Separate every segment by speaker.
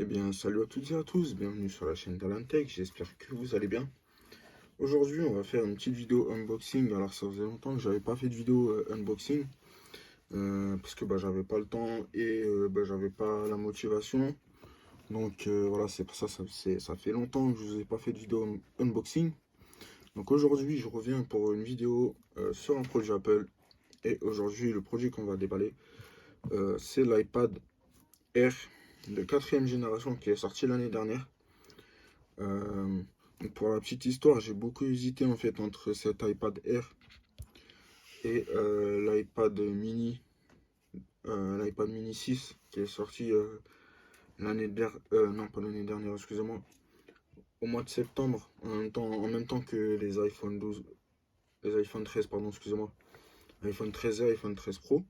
Speaker 1: Eh bien, salut à toutes et à tous, bienvenue sur la chaîne d'Alantech, j'espère que vous allez bien. Aujourd'hui, on va faire une petite vidéo unboxing. Alors, ça faisait longtemps que j'avais pas fait de vidéo unboxing, parce que j'avais pas le temps et j'avais pas la motivation. Donc voilà, c'est pour ça, ça fait longtemps que je vous ai pas fait de vidéo unboxing. Donc aujourd'hui, je reviens pour une vidéo sur un produit Apple. Et aujourd'hui, le produit qu'on va déballer, c'est l'iPad Air de 4e génération qui est sorti l'année dernière. Donc pour la petite histoire, j'ai beaucoup hésité en fait entre cet iPad Air et l'iPad mini 6 qui est sorti l'année dernière, non pas l'année dernière, excusez-moi, au mois de septembre, en même temps que les iPhone 12, les iPhone 13, pardon, excusez-moi, iPhone 13 et iPhone 13 Pro.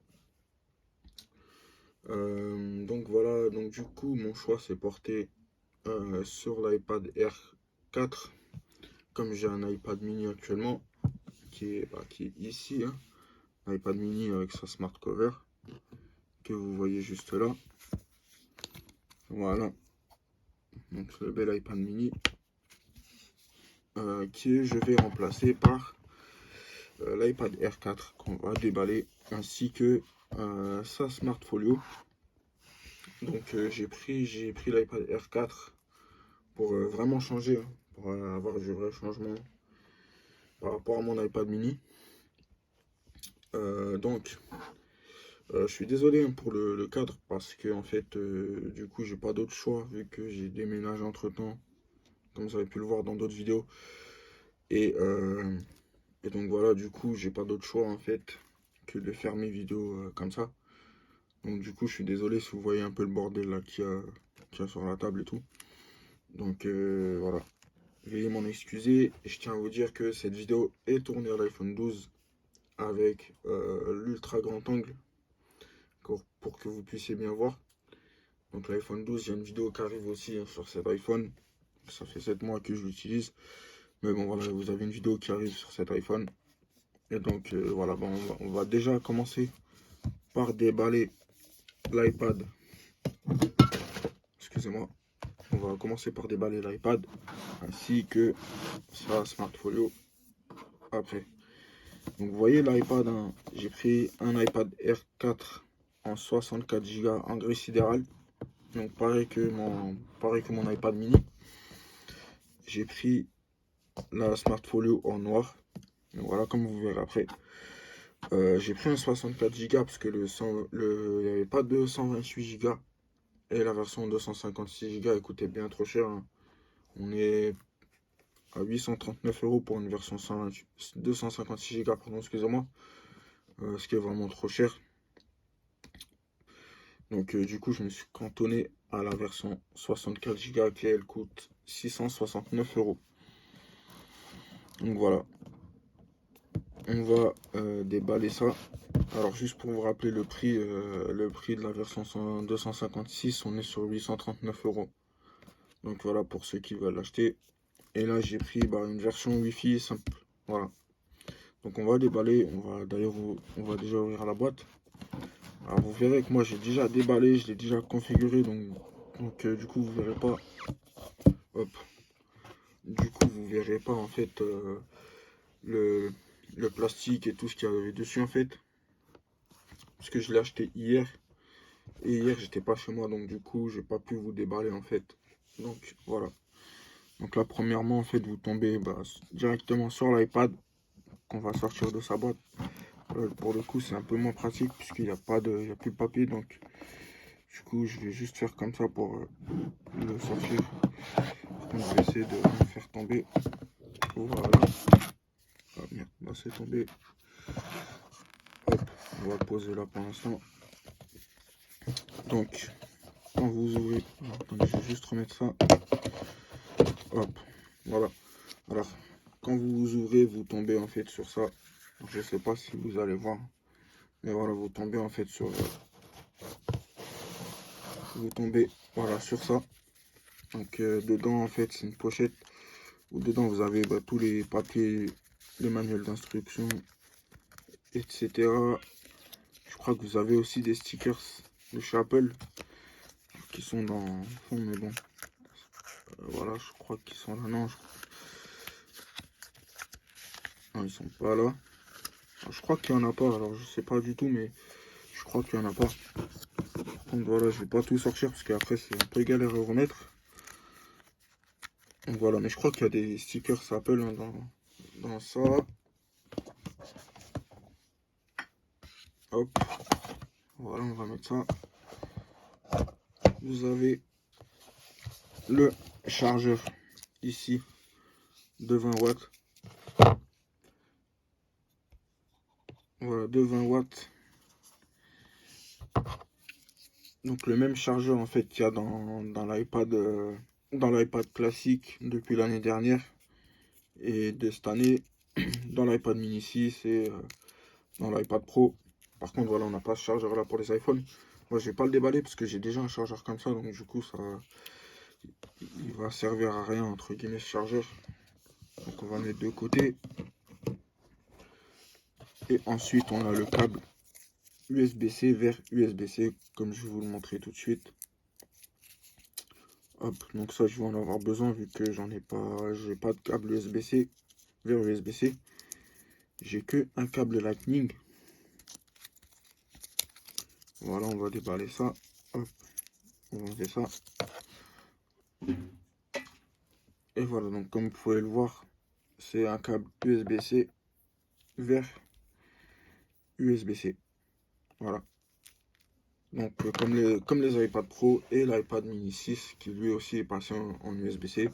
Speaker 1: Donc voilà, donc du coup, mon choix s'est porté sur l'iPad Air 4, comme j'ai un iPad mini actuellement qui est ici, hein. iPad mini avec sa smart cover que vous voyez juste là. Voilà, donc le bel iPad mini que je vais remplacer par l'iPad Air 4 qu'on va déballer, ainsi que sa smart folio. Donc j'ai pris l'iPad Air 4 pour vraiment changer, hein, pour avoir du vrai changement par rapport à mon iPad mini. Donc je suis désolé, hein, pour le cadre, parce que en fait du coup j'ai pas d'autre choix vu que j'ai déménagé entre temps, comme vous avez pu le voir dans d'autres vidéos. Et, et donc voilà, du coup j'ai pas d'autre choix en fait que de faire mes vidéos comme ça. Donc du coup je suis désolé si vous voyez un peu le bordel là qu'il y a sur la table et tout. Donc voilà, veuillez m'en excuser. Et je tiens à vous dire que cette vidéo est tournée à l'iPhone 12 avec l'ultra grand angle pour que vous puissiez bien voir. Donc l'iPhone 12, il y a une vidéo qui arrive aussi, hein, sur cet iPhone. Ça fait 7 mois que je l'utilise. Mais bon voilà, vous avez une vidéo qui arrive sur cet iPhone. Et donc voilà, on va déjà commencer par déballer l'iPad. Excusez-moi. On va commencer par déballer l'iPad ainsi que sa smart folio après. Donc vous voyez l'iPad, hein, j'ai pris un iPad Air 4 en 64 Go en gris sidéral. Donc pareil que mon iPad mini. J'ai pris la smart folio en noir. Donc voilà, comme vous verrez après. J'ai pris un 64 Go parce que il n'y avait pas de 128 Go. Et la version 256 Go coûtait bien trop cher, hein. On est à 839 € pour une version 256 Go, pardon, excusez-moi. Ce qui est vraiment trop cher. Donc du coup, je me suis cantonné à la version 64 Go qui elle coûte 669 €. Donc voilà, on va déballer ça. Alors juste pour vous rappeler le prix de la version 256, on est sur 839 €. Donc voilà, pour ceux qui veulent l'acheter. Et là j'ai pris une version Wi-Fi simple. Voilà. Donc on va déballer, on va déjà ouvrir la boîte. Alors vous verrez que moi j'ai déjà déballé, je l'ai déjà configuré, donc du coup vous verrez pas. Hop. Du coup vous verrez pas en fait le, le plastique et tout ce qu'il y avait dessus en fait. Parce que je l'ai acheté hier. Et hier j'étais pas chez moi, donc du coup j'ai pas pu vous déballer en fait. Donc voilà. Donc là premièrement en fait vous tombez directement sur l'iPad qu'on va sortir de sa boîte. Pour le coup c'est un peu moins pratique puisqu'il n'y a pas de, il y a plus de papier, donc du coup je vais juste faire comme ça pour le sortir. Donc je vais essayer de me faire tomber. Voilà. Ah merde, là c'est tombé. Hop, on va le poser là pour l'instant. Donc quand vous ouvrez, attendez, je vais juste remettre ça. Hop, voilà. Alors quand vous ouvrez, vous tombez en fait sur ça. Je sais pas si vous allez voir, mais voilà, vous tombez en fait sur, vous tombez voilà sur ça. Donc dedans en fait c'est une pochette où dedans vous avez tous les papiers, les manuels d'instruction, etc. Je crois que vous avez aussi des stickers de chez Apple. qu'ils sont dans le fond, mais bon. Voilà, je crois qu'ils sont là. Non, non, ils sont pas là. Alors, je crois qu'il y en a pas, alors je sais pas du tout, mais je crois qu'il y en a pas. Donc voilà, je vais pas tout sortir parce qu'après c'est un peu galère à remettre. Donc voilà, mais je crois qu'il y a des stickers Apple hein, dans ça. Hop, voilà, on va mettre ça. Vous avez le chargeur ici de 20 watts. Voilà, de 20 watts. Donc le même chargeur en fait qu'il y a dans l'iPad classique depuis l'année dernière et de cette année dans l'iPad mini 6 et dans l'iPad Pro. Par contre voilà, on n'a pas ce chargeur là pour les iPhones. Moi je vais pas le déballer parce que j'ai déjà un chargeur comme ça, donc du coup ça il va servir à rien entre guillemets ce chargeur. Donc on va le mettre de côté. Et ensuite on a le câble USB-C vers USB-C comme je vais vous le montrer tout de suite. Hop, donc ça je vais en avoir besoin vu que j'ai pas de câble USB-C vers USB-C. J'ai que un câble Lightning. Voilà, on va déballer ça. Hop, on va enlever ça. Et voilà, donc comme vous pouvez le voir, c'est un câble USB-C vers USB-C. Voilà. Donc comme les iPad Pro et l'iPad mini 6 qui lui aussi est passé en USB-C.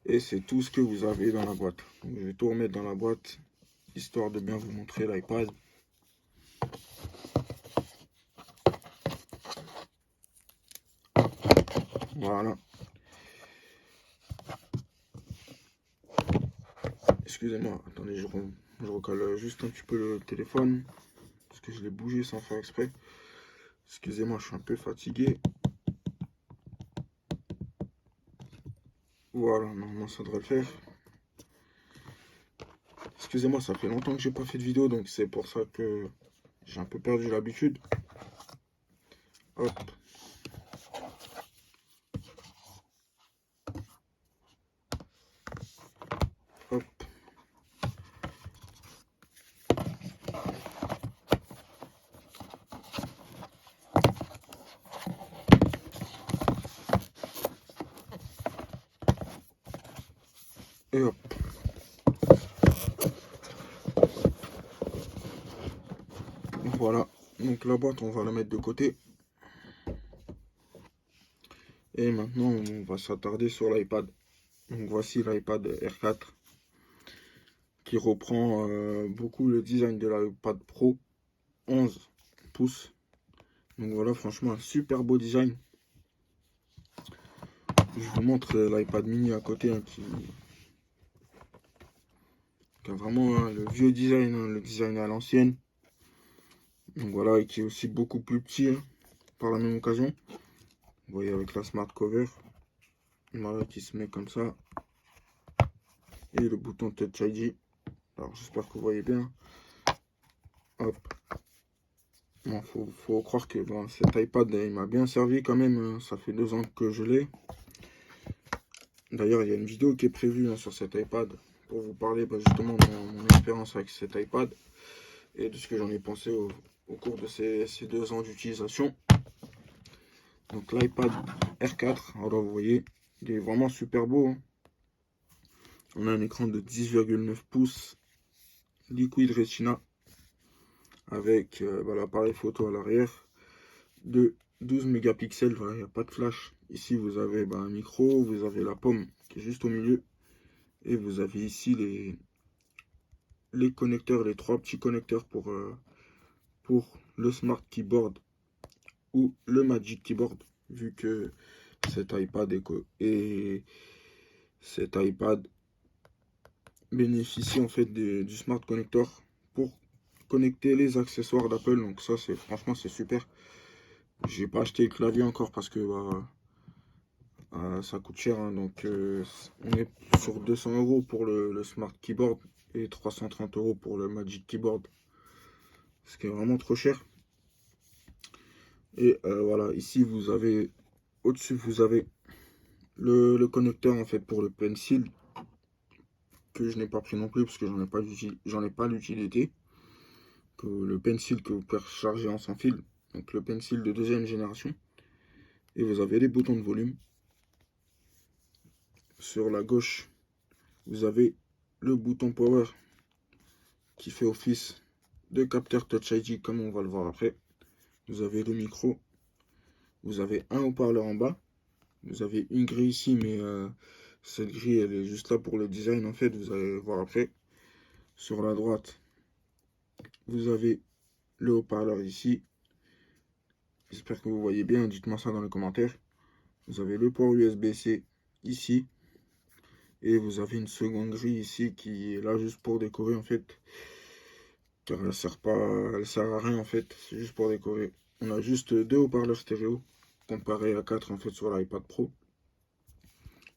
Speaker 1: Et c'est tout ce que vous avez dans la boîte. Donc, je vais tout remettre dans la boîte, histoire de bien vous montrer l'iPad. Voilà. Excusez-moi, attendez, je recale juste un petit peu le téléphone. Parce que je l'ai bougé sans faire exprès. Excusez-moi, je suis un peu fatigué. Voilà, normalement ça devrait le faire. Excusez-moi, ça fait longtemps que j'ai pas fait de vidéo, donc c'est pour ça que j'ai un peu perdu l'habitude. Hop. Hop. Et hop. Voilà. Donc la boîte, on va la mettre de côté. Et maintenant, on va s'attarder sur l'iPad. Donc voici l'iPad R4 qui reprend beaucoup le design de l'iPad Pro 11 pouces. Donc voilà, franchement, un super beau design. Je vous montre l'iPad mini à côté hein, qui a vraiment le vieux design, hein, le design à l'ancienne. Donc voilà, et qui est aussi beaucoup plus petit hein, par la même occasion. Vous voyez avec la smart cover. Voilà, qui se met comme ça. Et le bouton Touch ID. Alors j'espère que vous voyez bien. Hop. Bon, faut croire que bon, cet iPad il m'a bien servi quand même. Hein. Ça fait 2 ans que je l'ai. D'ailleurs, il y a une vidéo qui est prévue hein, sur cet iPad pour vous parler justement de mon expérience avec cet iPad et de ce que j'en ai pensé au cours de ces 2 ans d'utilisation. Donc l'iPad R4, alors vous voyez, il est vraiment super beau. Hein. On a un écran de 10,9 pouces Liquid Retina avec l'appareil photo à l'arrière de 12 mégapixels. Voilà, il n'y a pas de flash. Ici, vous avez un micro, vous avez la pomme qui est juste au milieu. Et vous avez ici les connecteurs, les 3 petits connecteurs pour le Smart Keyboard ou le Magic Keyboard. Vu que cet iPad bénéficie en fait du Smart Connector pour connecter les accessoires d'Apple. Donc ça, franchement, c'est super. J'ai pas acheté le clavier encore parce que ça coûte cher. Hein, donc on est sur 200 € pour le Smart Keyboard et 330 € pour le Magic Keyboard. Ce qui est vraiment trop cher. Et voilà, ici vous avez Au-dessus, vous avez le connecteur en fait pour le pencil, que je n'ai pas pris non plus parce que j'en ai pas l'utilité. Que le pencil que vous pouvez recharger en sans fil, donc le pencil de deuxième génération. Et vous avez les boutons de volume. Sur la gauche, vous avez le bouton power qui fait office de capteur Touch ID comme on va le voir après. Vous avez le micro. Vous avez un haut-parleur en bas. Vous avez une grille ici, mais cette grille, elle est juste là pour le design en fait. Vous allez le voir après. Sur la droite, vous avez le haut-parleur ici. J'espère que vous voyez bien. Dites-moi ça dans les commentaires. Vous avez le port USB-C ici. Et vous avez une seconde grille ici qui est là juste pour décorer en fait. Car elle sert à rien en fait. C'est juste pour décorer. On a juste deux haut-parleurs stéréo comparé à 4 en fait sur l'iPad Pro.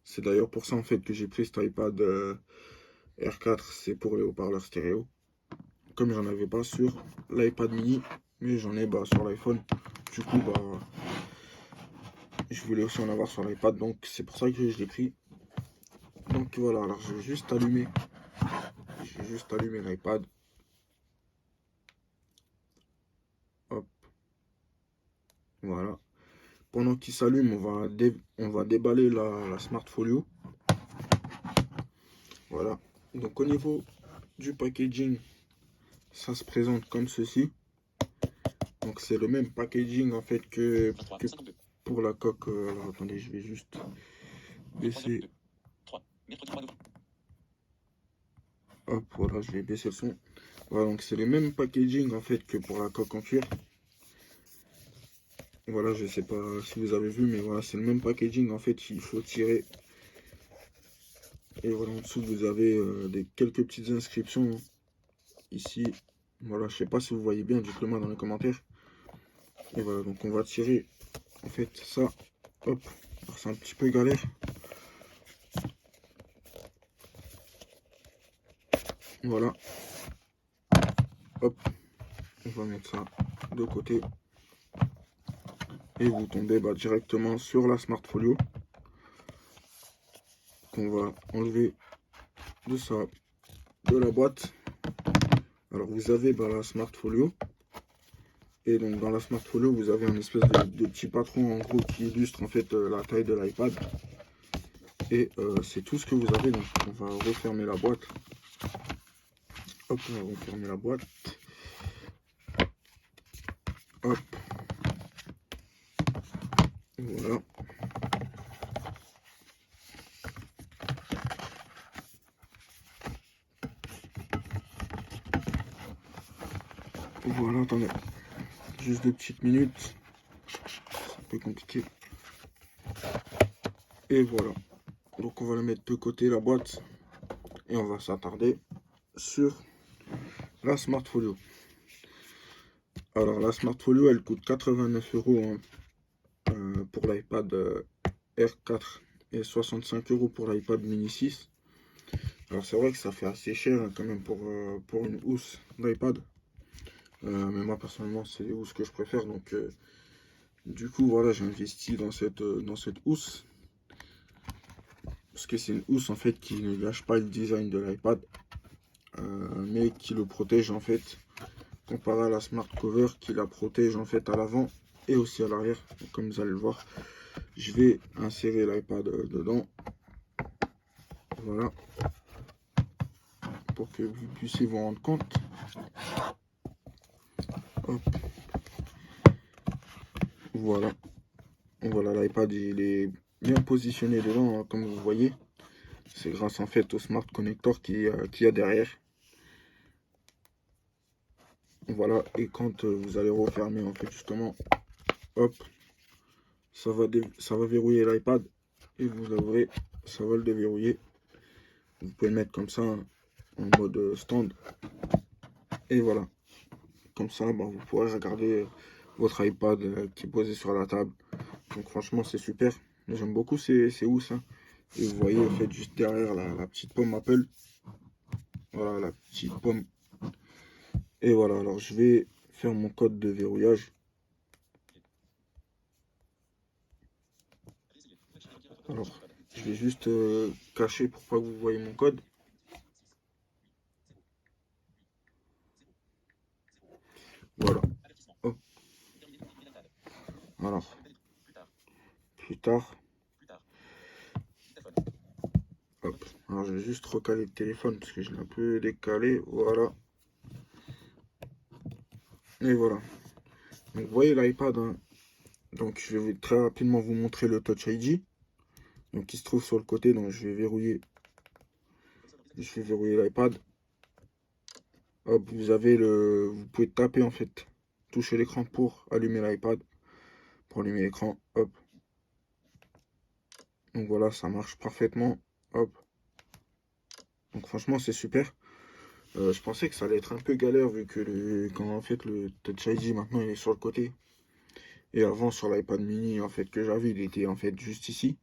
Speaker 1: C'est d'ailleurs pour ça en fait que j'ai pris cet iPad R4. C'est pour les haut-parleurs stéréo. Comme j'en avais pas sur l'iPad mini. Mais j'en ai sur l'iPhone. Du coup je voulais aussi en avoir sur l'iPad. Donc c'est pour ça que je l'ai pris. Donc voilà, alors j'ai juste allumé l'iPad. Hop, voilà. Pendant qu'il s'allume, on va déballer la Smart Folio. Voilà. Donc au niveau du packaging, ça se présente comme ceci. Donc c'est le même packaging en fait que pour la coque. Alors attendez, je vais juste baisser. Hop, voilà, je vais baisser le son. Voilà, donc c'est le même packaging en fait que pour la coque en cuir. Voilà, je sais pas si vous avez vu, mais voilà, c'est le même packaging en fait. Il faut tirer. Et voilà, en dessous, vous avez quelques petites inscriptions ici. Voilà, je sais pas si vous voyez bien, dites-le moi dans les commentaires. Et voilà, donc on va tirer en fait ça. Hop, alors c'est un petit peu galère. Voilà. Hop, on va mettre ça de côté. Et vous tombez directement sur la Smart Folio. Qu'on va enlever de la boîte. Alors vous avez la Smart Folio. Et donc dans la Smart Folio, vous avez un espèce de petit patron en gros qui illustre en fait la taille de l'iPad. Et c'est tout ce que vous avez. Donc on va refermer la boîte. Hop, on va refermer la boîte. Hop. Voilà. Voilà, attendez. Juste 2 petites minutes. C'est un peu compliqué. Et voilà. Donc on va la mettre de côté la boîte. Et on va s'attarder sur la Smart Folio. Alors la Smart Folio, elle coûte 89 € pour l'iPad R4 et 65 € pour l'iPad mini 6. Alors c'est vrai que ça fait assez cher quand même pour une housse d'iPad. Mais moi personnellement c'est les housses que je préfère. Donc du coup voilà, j'ai investi dans cette housse. Parce que c'est une housse en fait qui ne gâche pas le design de l'iPad. Mais qui le protège en fait. Comparé à la Smart Cover qui la protège en fait à l'avant et aussi à l'arrière. Comme vous allez le voir, je vais insérer l'iPad dedans. Voilà. Pour que vous puissiez vous rendre compte. Hop. Voilà. Voilà, l'iPad il est bien positionné dedans, hein, comme vous voyez. C'est grâce en fait au Smart Connector qu'il y a derrière. Voilà, et quand vous allez refermer en fait justement, hop, ça va verrouiller l'iPad et vous ouvrez, ça va le déverrouiller. Vous pouvez le mettre comme ça hein, en mode stand. Et voilà, comme ça vous pourrez regarder votre iPad qui est posé sur la table. Donc franchement c'est super, j'aime beaucoup ces housses. Hein. Et vous voyez en fait juste derrière la petite pomme Apple. Voilà la petite pomme. Et voilà, alors je vais faire mon code de verrouillage. Alors, je vais juste cacher pour pas que vous voyez mon code. Voilà. Hop. Alors, plus tard. Hop. Alors, je vais juste recaler le téléphone parce que je l'ai un peu décalé. Voilà. Et voilà. Donc, vous voyez l'iPad, hein. Donc, je vais très rapidement vous montrer le Touch ID. Donc, qui se trouve sur le côté. Donc, je vais verrouiller l'iPad. Hop, vous pouvez taper en fait, toucher l'écran pour allumer l'iPad, pour allumer l'écran. Hop. Donc voilà, ça marche parfaitement. Hop. Donc franchement, c'est super. Je pensais que ça allait être un peu galère vu que quand en fait le Touch ID maintenant il est sur le côté. Et avant sur l'iPad mini en fait que j'avais, il était en fait juste ici.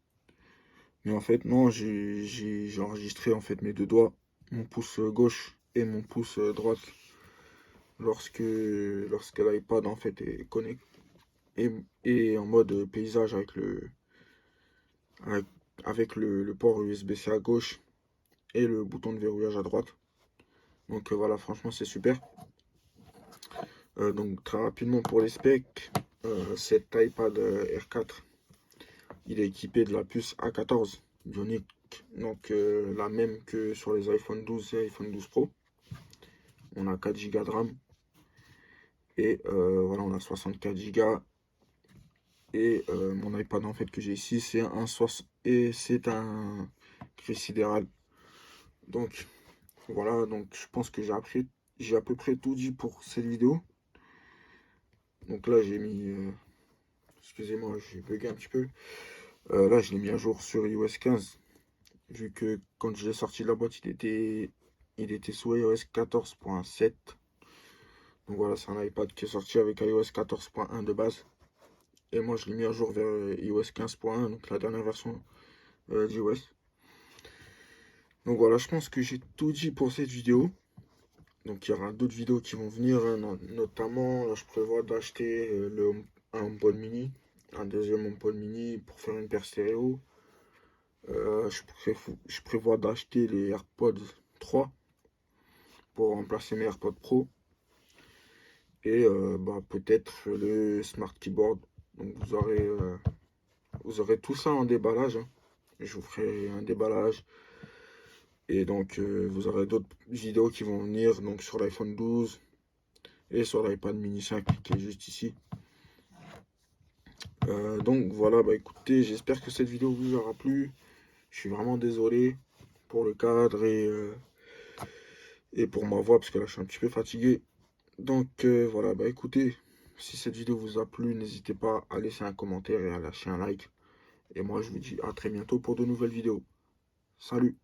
Speaker 1: Mais en fait non, j'ai enregistré en fait mes deux doigts, mon pouce gauche et mon pouce droite lorsque l'iPad en fait est connecté et en mode paysage avec, avec le port USB-C à gauche et le bouton de verrouillage à droite. Donc voilà, franchement c'est super. Donc très rapidement pour les specs, cet iPad R4, il est équipé de la puce A14 Bionic, donc la même que sur les iPhone 12 et iPhone 12 Pro. On a 4 Go de RAM et voilà, on a 64 Go. Et mon iPad en fait que j'ai ici, c'est un gris sidéral. Donc voilà, donc je pense que j'ai à peu près tout dit pour cette vidéo. Donc là j'ai mis, excusez-moi, j'ai bugué un petit peu. Là je l'ai mis à jour sur iOS 15, vu que quand je l'ai sorti de la boîte, il était sous iOS 14.7. Donc voilà, c'est un iPad qui est sorti avec iOS 14.1 de base. Et moi je l'ai mis à jour vers iOS 15.1, donc la dernière version d'iOS. Donc voilà, je pense que j'ai tout dit pour cette vidéo. Donc il y aura d'autres vidéos qui vont venir, hein, notamment là je prévois d'acheter un HomePod mini, un deuxième HomePod mini pour faire une paire stéréo. Je prévois d'acheter les AirPods 3 pour remplacer mes AirPods Pro. Et bah, peut-être le Smart Keyboard. Donc vous aurez tout ça en déballage, hein. Je vous ferai un déballage. Et donc vous aurez d'autres vidéos qui vont venir donc sur l'iPhone 12 et sur l'iPad mini 5 qui est juste ici. Donc voilà, bah écoutez, j'espère que cette vidéo vous aura plu. Je suis vraiment désolé pour le cadre et pour ma voix parce que là je suis un petit peu fatigué. Donc voilà, bah écoutez, si cette vidéo vous a plu, n'hésitez pas à laisser un commentaire et à lâcher un like. Et moi je vous dis à très bientôt pour de nouvelles vidéos. Salut!